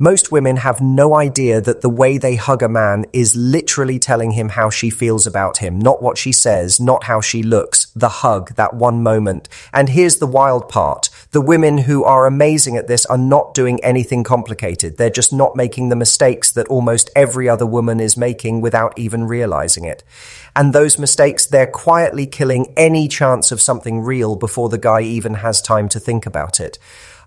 Most women have no idea that the way they hug a man is literally telling him how she feels about him, not what she says, not how she looks, the hug, that one moment. And here's the wild part. The women who are amazing at this are not doing anything complicated. They're just not making the mistakes that almost every other woman is making without even realizing it. And those mistakes, they're quietly killing any chance of something real before the guy even has time to think about it.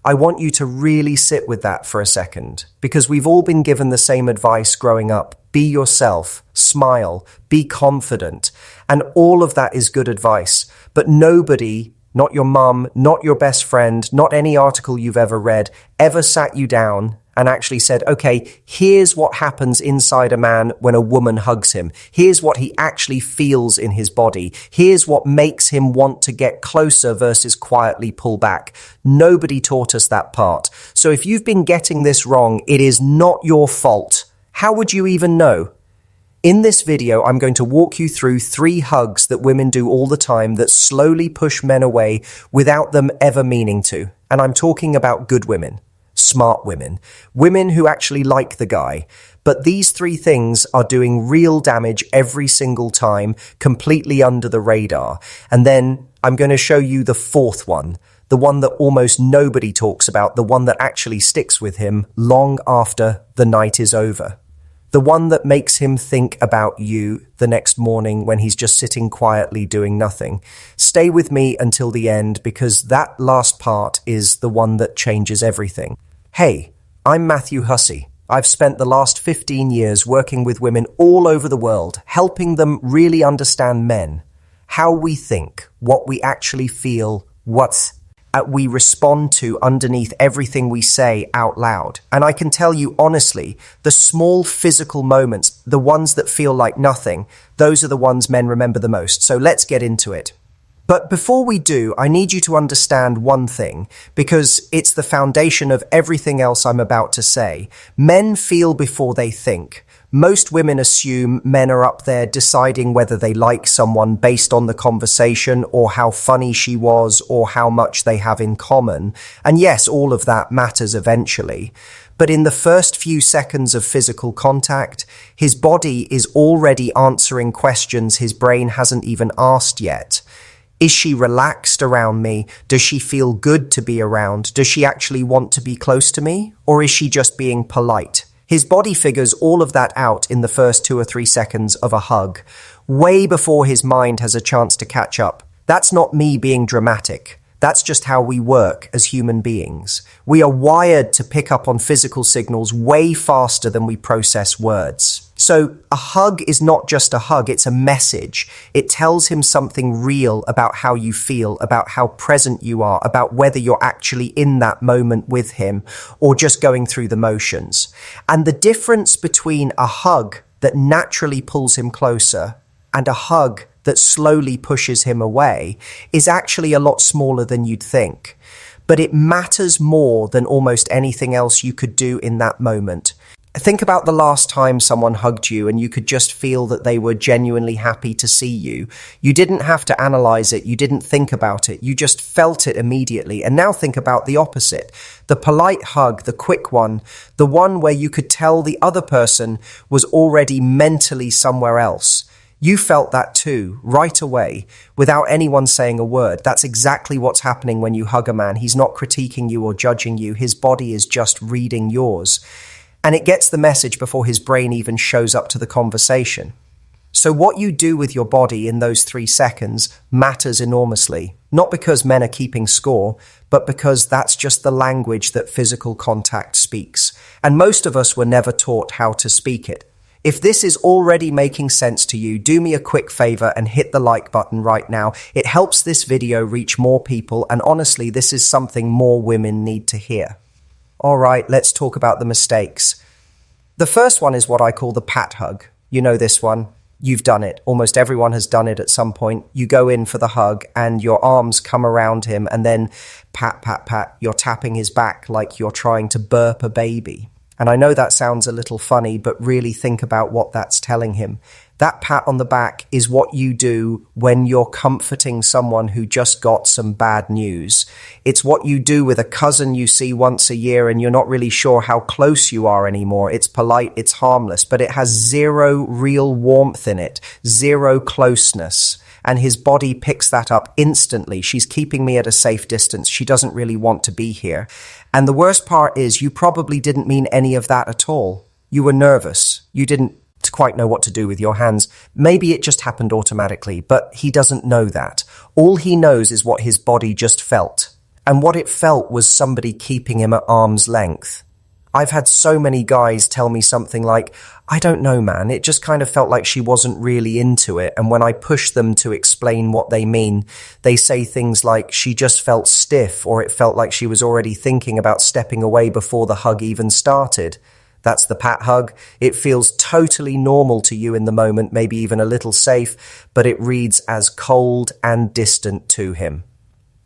I want you to really sit with that for a second, because we've all been given the same advice growing up. Be yourself, smile, be confident, and all of that is good advice. But nobody, not your mum, not your best friend, not any article you've ever read, ever sat you down and actually said, okay, here's what happens inside a man when a woman hugs him. Here's what he actually feels in his body. Here's what makes him want to get closer versus quietly pull back. Nobody taught us that part. So if you've been getting this wrong, it is not your fault. How would you even know? In this video, I'm going to walk you through 3 hugs that women do all the time that slowly push men away without them ever meaning to. And I'm talking about good women. Smart women, women who actually like the guy. But these 3 things are doing real damage every single time, completely under the radar. And then I'm going to show you the 4th one, the one that almost nobody talks about, the one that actually sticks with him long after the night is over. The one that makes him think about you the next morning when he's just sitting quietly doing nothing. Stay with me until the end, because that last part is the one that changes everything. Hey, I'm Mathew Hussey. I've spent the last 15 years working with women all over the world, helping them really understand men, how we think, what we actually feel, what we respond to underneath everything we say out loud. And I can tell you honestly, the small physical moments, the ones that feel like nothing, those are the ones men remember the most. So let's get into it. But before we do, I need you to understand one thing, because it's the foundation of everything else I'm about to say. Men feel before they think. Most women assume men are up there deciding whether they like someone based on the conversation or how funny she was or how much they have in common. And yes, all of that matters eventually. But in the first few seconds of physical contact, his body is already answering questions his brain hasn't even asked yet. Is she relaxed around me? Does she feel good to be around? Does she actually want to be close to me? Or is she just being polite? His body figures all of that out in the first 2 or 3 seconds of a hug, way before his mind has a chance to catch up. That's not me being dramatic. That's just how we work as human beings. We are wired to pick up on physical signals way faster than we process words. So a hug is not just a hug, it's a message. It tells him something real about how you feel, about how present you are, about whether you're actually in that moment with him or just going through the motions. And the difference between a hug that naturally pulls him closer and a hug that slowly pushes him away is actually a lot smaller than you'd think. But it matters more than almost anything else you could do in that moment. Think about the last time someone hugged you and you could just feel that they were genuinely happy to see you. You didn't have to analyze it. You didn't think about it. You just felt it immediately. And now think about the opposite. The polite hug, the quick one, the one where you could tell the other person was already mentally somewhere else. You felt that too, right away, without anyone saying a word. That's exactly what's happening when you hug a man. He's not critiquing you or judging you. His body is just reading yours. And it gets the message before his brain even shows up to the conversation. So what you do with your body in those 3 seconds matters enormously. Not because men are keeping score, but because that's just the language that physical contact speaks. And most of us were never taught how to speak it. If this is already making sense to you, do me a quick favor and hit the like button right now. It helps this video reach more people, and honestly, this is something more women need to hear. All right, let's talk about the mistakes. The first one is what I call the pat hug. You know this one. You've done it. Almost everyone has done it at some point. You go in for the hug and your arms come around him and then pat, pat, pat. You're tapping his back like you're trying to burp a baby. And I know that sounds a little funny, but really think about what that's telling him. That pat on the back is what you do when you're comforting someone who just got some bad news. It's what you do with a cousin you see once a year and you're not really sure how close you are anymore. It's polite, it's harmless, but it has zero real warmth in it, zero closeness. And his body picks that up instantly. She's keeping me at a safe distance. She doesn't really want to be here. And the worst part is you probably didn't mean any of that at all. You were nervous. You didn't quite know what to do with your hands. Maybe it just happened automatically, but he doesn't know that. All he knows is what his body just felt. And what it felt was somebody keeping him at arm's length. I've had so many guys tell me something like, I don't know, man, it just kind of felt like she wasn't really into it. And when I push them to explain what they mean, they say things like she just felt stiff, or it felt like she was already thinking about stepping away before the hug even started. That's the pat hug. It feels totally normal to you in the moment, maybe even a little safe, but it reads as cold and distant to him.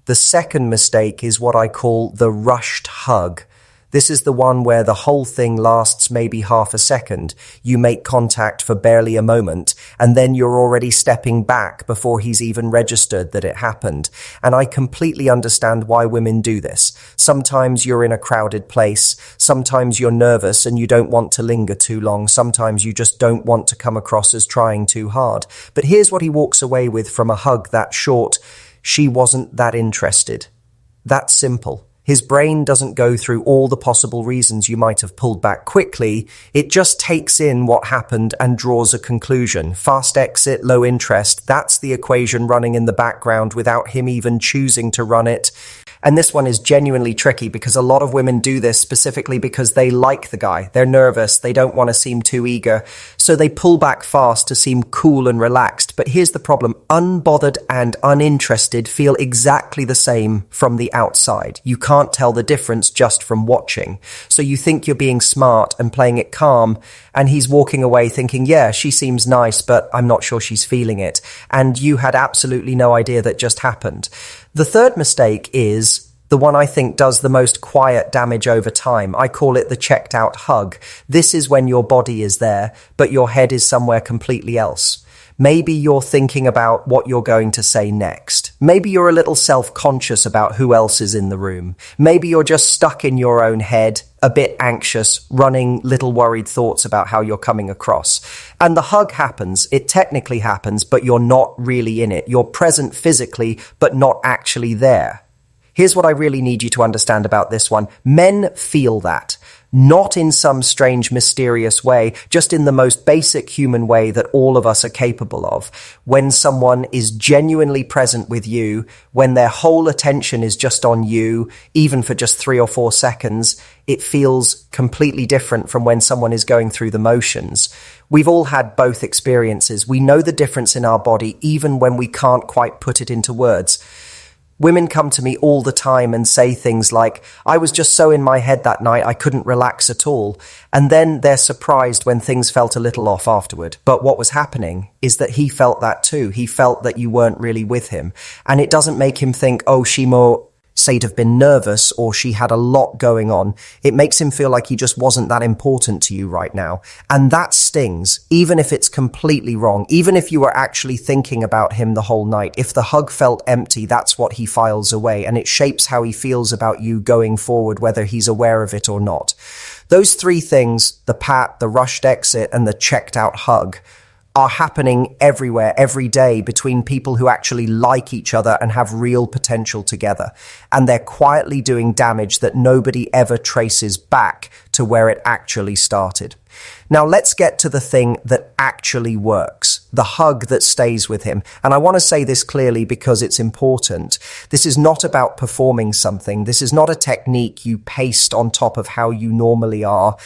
The second mistake is what I call the rushed hug. This is the one where the whole thing lasts maybe half a second. You make contact for barely a moment, and then you're already stepping back before he's even registered that it happened. And I completely understand why women do this. Sometimes you're in a crowded place. Sometimes you're nervous and you don't want to linger too long. Sometimes you just don't want to come across as trying too hard. But here's what he walks away with from a hug that short. She wasn't that interested. That's simple. His brain doesn't go through all the possible reasons you might have pulled back quickly. It just takes in what happened and draws a conclusion. Fast exit, low interest. That's the equation running in the background without him even choosing to run it. And this one is genuinely tricky because a lot of women do this specifically because they like the guy. They're nervous. They don't want to seem too eager. So they pull back fast to seem cool and relaxed. But here's the problem. Unbothered and uninterested feel exactly the same from the outside. You can't tell the difference just from watching. So you think you're being smart and playing it calm, and he's walking away thinking, yeah, she seems nice, but I'm not sure she's feeling it. And you had absolutely no idea that just happened. The third mistake is the one I think does the most quiet damage over time. I call it the checked out hug. This is when your body is there, but your head is somewhere completely else. Maybe you're thinking about what you're going to say next. Maybe you're a little self-conscious about who else is in the room. Maybe you're just stuck in your own head, a bit anxious, running little worried thoughts about how you're coming across. And the hug happens. It technically happens, but you're not really in it. You're present physically, but not actually there. Here's what I really need you to understand about this one. Men feel that. Not in some strange, mysterious way, just in the most basic human way that all of us are capable of. When someone is genuinely present with you, when their whole attention is just on you, even for just 3 or 4 seconds, it feels completely different from when someone is going through the motions. We've all had both experiences. We know the difference in our body, even when we can't quite put it into words. Women come to me all the time and say things like, I was just so in my head that night I couldn't relax at all. And then they're surprised when things felt a little off afterward. But what was happening is that he felt that too. He felt that you weren't really with him. And it doesn't make him think, oh, Shimo, say'd have been nervous or she had a lot going on. It makes him feel like he just wasn't that important to you right now. And that stings, even if it's completely wrong, even if you were actually thinking about him the whole night. If the hug felt empty, that's what he files away, and it shapes how he feels about you going forward, whether he's aware of it or not. Those 3 things, the pat, the rushed exit, and the checked out hug, are happening everywhere, every day, between people who actually like each other and have real potential together. And they're quietly doing damage that nobody ever traces back to where it actually started. Now let's get to the thing that actually works, the hug that stays with him. And I want to say this clearly because it's important. This is not about performing something. This is not a technique you paste on top of how you normally are.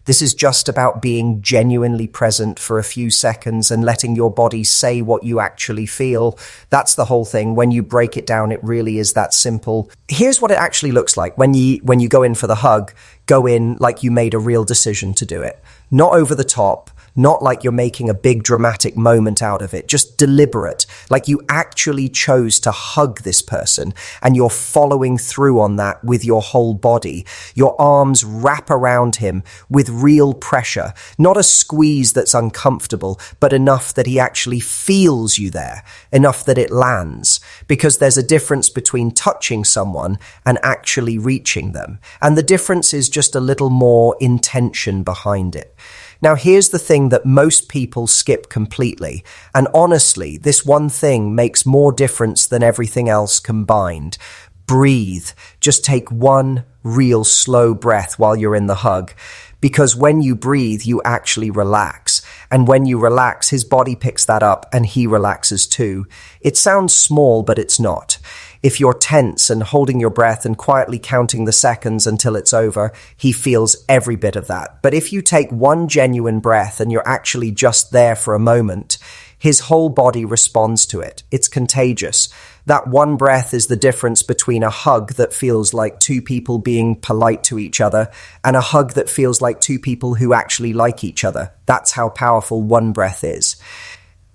This is just about being genuinely present for a few seconds and letting your body say what you actually feel. That's the whole thing. When you break it down, it really is that simple. Here's what it actually looks like when you go in for the hug. Go in like you made a real decision to do it. Not over the top, Not like you're making a big dramatic moment out of it, just deliberate. Like you actually chose to hug this person and you're following through on that with your whole body. Your arms wrap around him with real pressure, not a squeeze that's uncomfortable, but enough that he actually feels you there, enough that it lands. Because there's a difference between touching someone and actually reaching them. And the difference is just a little more intention behind it. Now, here's the thing that most people skip completely. And honestly, this one thing makes more difference than everything else combined. Breathe. Just take one real slow breath while you're in the hug. Because when you breathe, you actually relax. And when you relax, his body picks that up and he relaxes too. It sounds small, but it's not. If you're tense and holding your breath and quietly counting the seconds until it's over, he feels every bit of that. But if you take one genuine breath and you're actually just there for a moment, his whole body responds to it. It's contagious. That one breath is the difference between a hug that feels like two people being polite to each other and a hug that feels like two people who actually like each other. That's how powerful one breath is.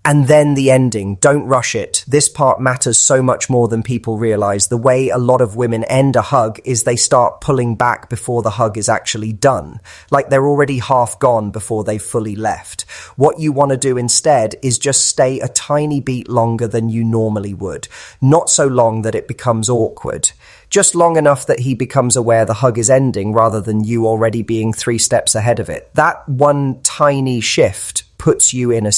And then the ending. Don't rush it. This part matters so much more than people realize. The way a lot of women end a hug is they start pulling back before the hug is actually done. Like they're already half gone before they've fully left. What you want to do instead is just stay a tiny beat longer than you normally would. Not so long that it becomes awkward. Just long enough that he becomes aware the hug is ending rather than you already being 3 steps ahead of it. That one tiny shift puts you in a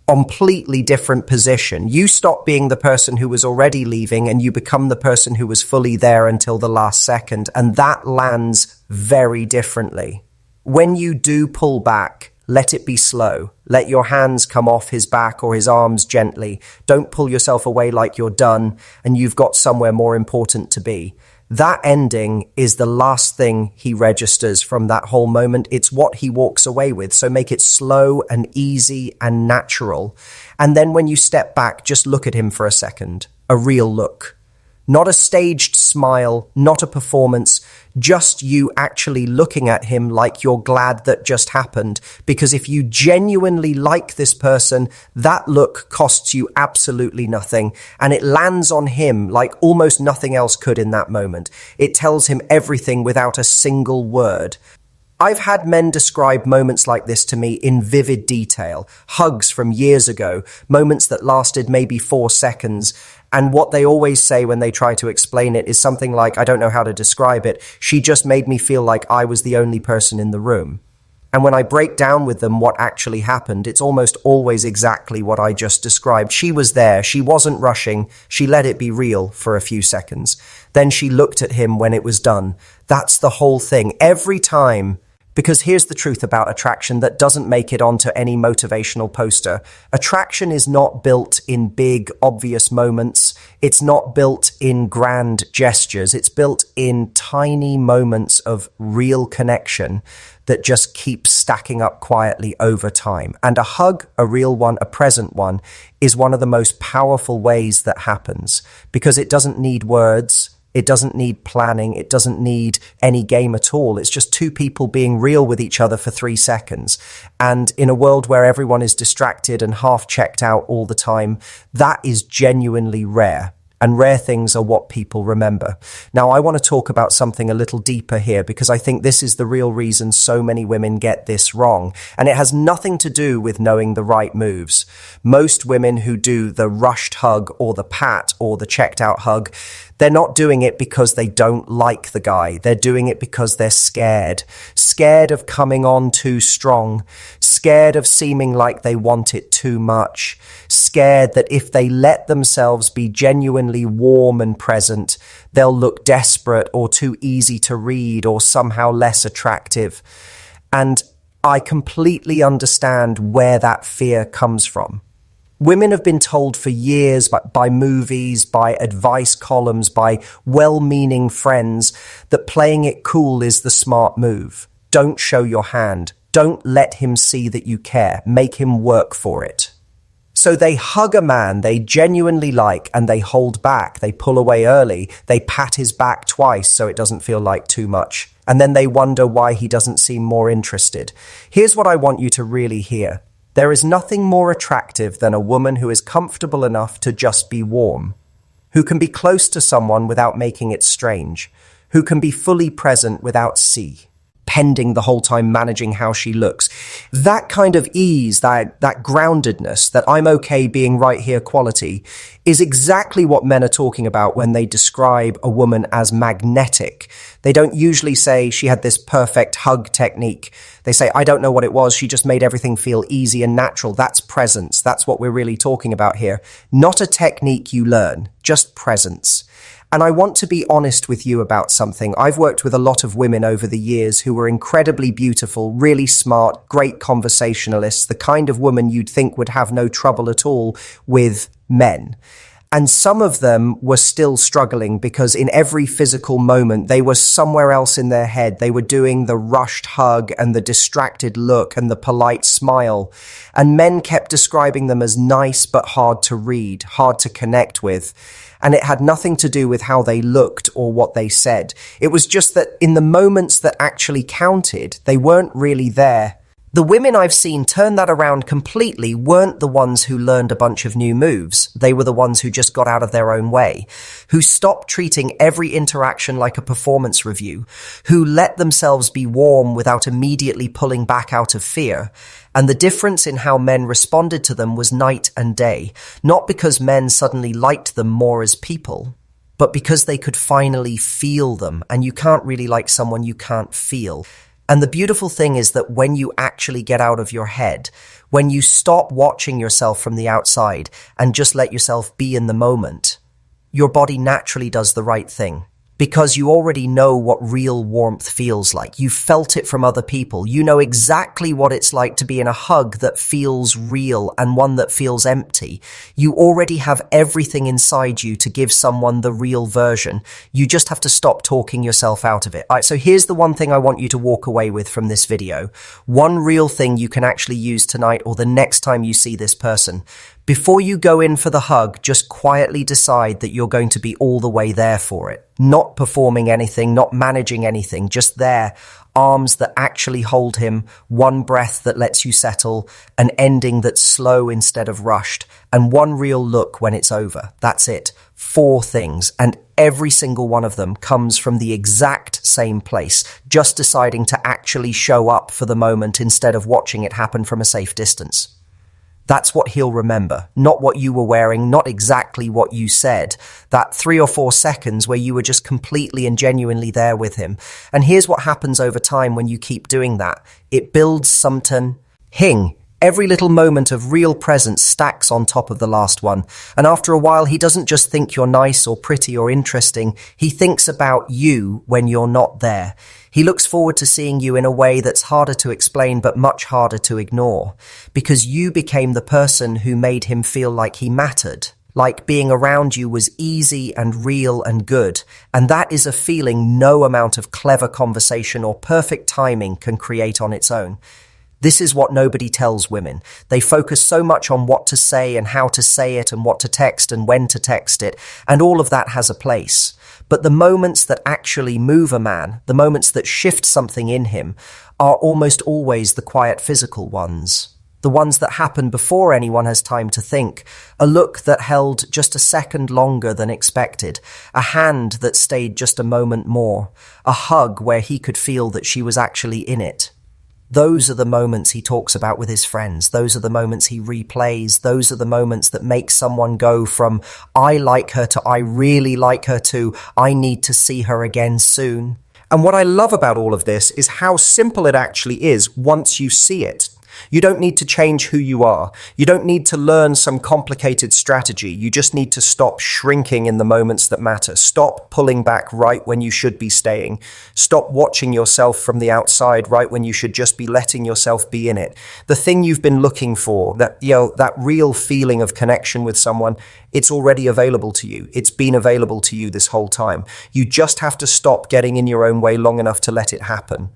completely different position. You stop being the person who was already leaving and you become the person who was fully there until the last second. And that lands very differently. When you do pull back, let it be slow. Let your hands come off his back or his arms gently. Don't pull yourself away like you're done and you've got somewhere more important to be. That ending is the last thing he registers from that whole moment. It's what he walks away with. So make it slow and easy and natural. And then when you step back, just look at him for a second. A real look. Not a staged smile, not a performance, just you actually looking at him like you're glad that just happened. Because if you genuinely like this person, that look costs you absolutely nothing. And it lands on him like almost nothing else could in that moment. It tells him everything without a single word. I've had men describe moments like this to me in vivid detail. Hugs from years ago, moments that lasted maybe 4 seconds. And what they always say when they try to explain it is something like, I don't know how to describe it. She just made me feel like I was the only person in the room. And when I break down with them what actually happened, it's almost always exactly what I just described. She was there. She wasn't rushing. She let it be real for a few seconds. Then she looked at him when it was done. That's the whole thing. Every time. Because here's the truth about attraction that doesn't make it onto any motivational poster. Attraction is not built in big, obvious moments. It's not built in grand gestures. It's built in tiny moments of real connection that just keep stacking up quietly over time. And a hug, a real one, a present one, is one of the most powerful ways that happens because it doesn't need words. It doesn't need planning. It doesn't need any game at all. It's just two people being real with each other for 3 seconds. And in a world where everyone is distracted and half checked out all the time, that is genuinely rare. And rare things are what people remember. Now, I want to talk about something a little deeper here because I think this is the real reason so many women get this wrong. And it has nothing to do with knowing the right moves. Most women who do the rushed hug or the pat or the checked out hug, they're not doing it because they don't like the guy. They're doing it because they're scared. Scared of coming on too strong. Scared of seeming like they want it too much. Scared that if they let themselves be genuinely warm and present, they'll look desperate or too easy to read or somehow less attractive. And I completely understand where that fear comes from. Women have been told for years by movies, by advice columns, by well-meaning friends that playing it cool is the smart move. Don't show your hand. Don't let him see that you care. Make him work for it. So they hug a man they genuinely like and they hold back. They pull away early. They pat his back twice so it doesn't feel like too much. and then they wonder why he doesn't seem more interested. Here's what I want you to really hear. There is nothing more attractive than a woman who is comfortable enough to just be warm, who can be close to someone without making it strange, who can be fully present without pending the whole time, managing how she looks. That kind of ease, that groundedness, that I'm okay being right here quality, is exactly what men are talking about when they describe a woman as magnetic. They don't usually say she had this perfect hug technique. They say, I don't know what it was, she just made everything feel easy and natural. That's presence. That's what we're really talking about here. Not a technique you learn, just presence. And I want to be honest with you about something. I've worked with a lot of women over the years who were incredibly beautiful, really smart, great conversationalists, the kind of woman you'd think would have no trouble at all with men. And some of them were still struggling because in every physical moment, they were somewhere else in their head. They were doing the rushed hug and the distracted look and the polite smile. And men kept describing them as nice but hard to read, hard to connect with. And it had nothing to do with how they looked or what they said. It was just that in the moments that actually counted, they weren't really there. The women I've seen turn that around completely weren't the ones who learned a bunch of new moves. They were the ones who just got out of their own way, who stopped treating every interaction like a performance review, who let themselves be warm without immediately pulling back out of fear. And the difference in how men responded to them was night and day, not because men suddenly liked them more as people, but because they could finally feel them. And you can't really like someone you can't feel. And the beautiful thing is that when you actually get out of your head, when you stop watching yourself from the outside and just let yourself be in the moment, your body naturally does the right thing. Because you already know what real warmth feels like. You've felt it from other people. You know exactly what it's like to be in a hug that feels real and one that feels empty. You already have everything inside you to give someone the real version. You just have to stop talking yourself out of it. All right, so here's the one thing I want you to walk away with from this video. One real thing you can actually use tonight or the next time you see this person. Before you go in for the hug, just quietly decide that you're going to be all the way there for it. Not performing anything, not managing anything, just there. Arms that actually hold him, one breath that lets you settle, an ending that's slow instead of rushed, and one real look when it's over. That's it. 4 things, and every single one of them comes from the exact same place, just deciding to actually show up for the moment instead of watching it happen from a safe distance. That's what he'll remember, not what you were wearing, not exactly what you said. That 3 or 4 seconds where you were just completely and genuinely there with him. And here's what happens over time when you keep doing that. It builds something. Every little moment of real presence stacks on top of the last one. And after a while, he doesn't just think you're nice or pretty or interesting. He thinks about you when you're not there. He looks forward to seeing you in a way that's harder to explain but much harder to ignore. Because you became the person who made him feel like he mattered. Like being around you was easy and real and good. And that is a feeling no amount of clever conversation or perfect timing can create on its own. This is what nobody tells women. They focus so much on what to say and how to say it and what to text and when to text it, and all of that has a place. But the moments that actually move a man, the moments that shift something in him, are almost always the quiet physical ones. The ones that happen before anyone has time to think. A look that held just a second longer than expected. A hand that stayed just a moment more. A hug where he could feel that she was actually in it. Those are the moments he talks about with his friends. Those are the moments he replays. Those are the moments that make someone go from, I like her to I really like her to, I need to see her again soon. And what I love about all of this is how simple it actually is once you see it. You don't need to change who you are. You don't need to learn some complicated strategy. You just need to stop shrinking in the moments that matter. Stop pulling back right when you should be staying. Stop watching yourself from the outside right when you should just be letting yourself be in it. The thing you've been looking for, that real feeling of connection with someone, it's already available to you. It's been available to you this whole time. You just have to stop getting in your own way long enough to let it happen.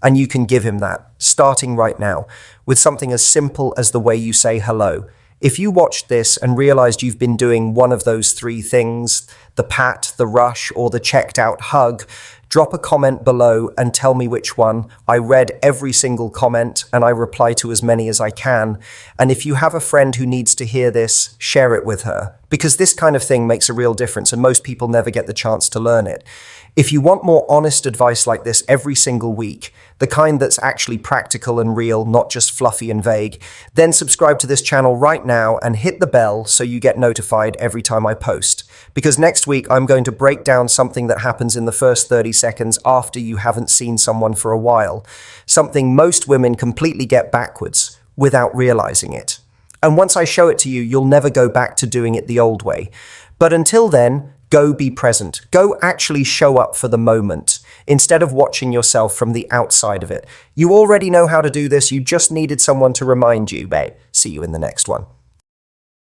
And you can give him that, starting right now, with something as simple as the way you say hello. If you watched this and realized you've been doing one of those 3 things, the pat, the rush, or the checked out hug, Drop a comment below and tell me which one. I read every single comment and I reply to as many as I can. And if you have a friend who needs to hear this, share it with her. Because this kind of thing makes a real difference and most people never get the chance to learn it. If you want more honest advice like this every single week, the kind that's actually practical and real, not just fluffy and vague, then subscribe to this channel right now and hit the bell so you get notified every time I post. Because next week I'm going to break down something that happens in the first 30 seconds after you haven't seen someone for a while. Something most women completely get backwards without realizing it. And once I show it to you, you'll never go back to doing it the old way. But until then, go be present. Go actually show up for the moment instead of watching yourself from the outside of it. You already know how to do this. You just needed someone to remind you, babe. See you in the next one.